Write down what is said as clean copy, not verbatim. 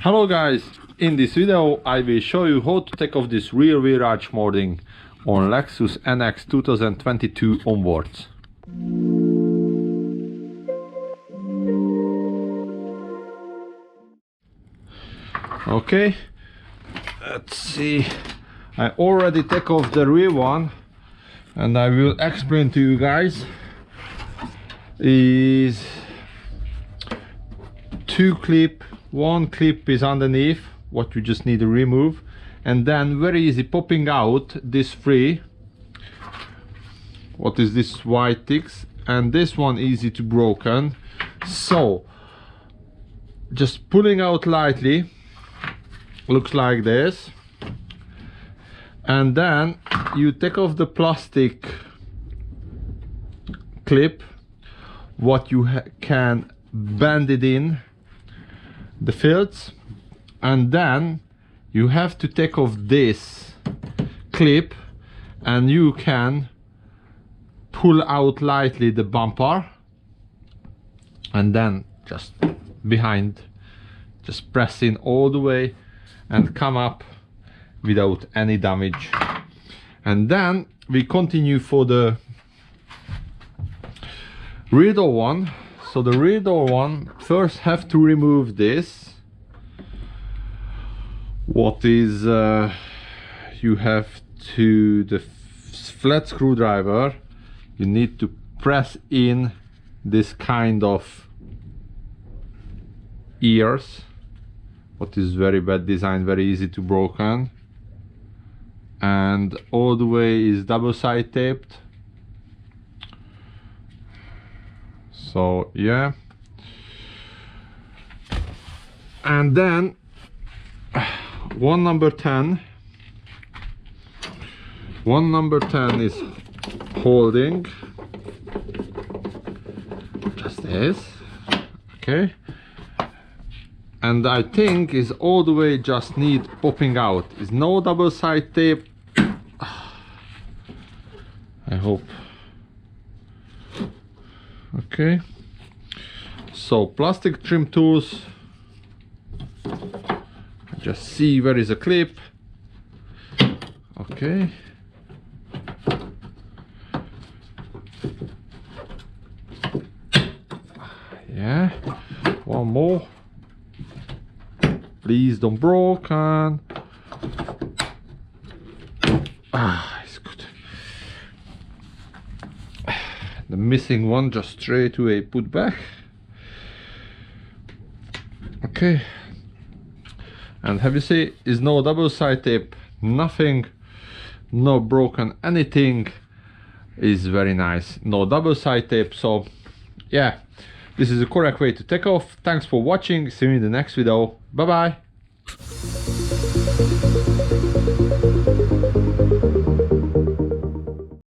Hello guys, in this video I will show you how to take off this rear wheel arch molding on Lexus NX 2022 onwards. Okay, let's see. I already take off the rear one and I will explain to you guys. Is two clip, one clip is underneath what you just need to remove, and then very easy popping out this three. What is this white ticks, and this one easy to broken. So just pulling out lightly, looks like this, and then you take off the plastic clip, what you can bend it in the fillets, and then you have to take off this clip and you can pull out lightly the bumper, and then just behind, just press in all the way and come up without any damage. And then we continue for the rear door one. So the rear door one, first have to remove this. What is you have to, the flat screwdriver, you need to press in this kind of ears, what is very bad design, very easy to broken, and all the way is double side taped. So yeah, and then one number 10 is holding just this, okay, and I think is all the way just need popping out, is no double side tape. I hope. Okay, so plastic trim tools, just see where is a clip. Okay, yeah, one more, please don't broken. It's good. The missing one just straight away put back. Okay, and have you see is no double side tape, nothing, no broken anything, is very nice, no double side tape. So yeah, this is the correct way to take off. Thanks for watching, see you in the next video, bye bye.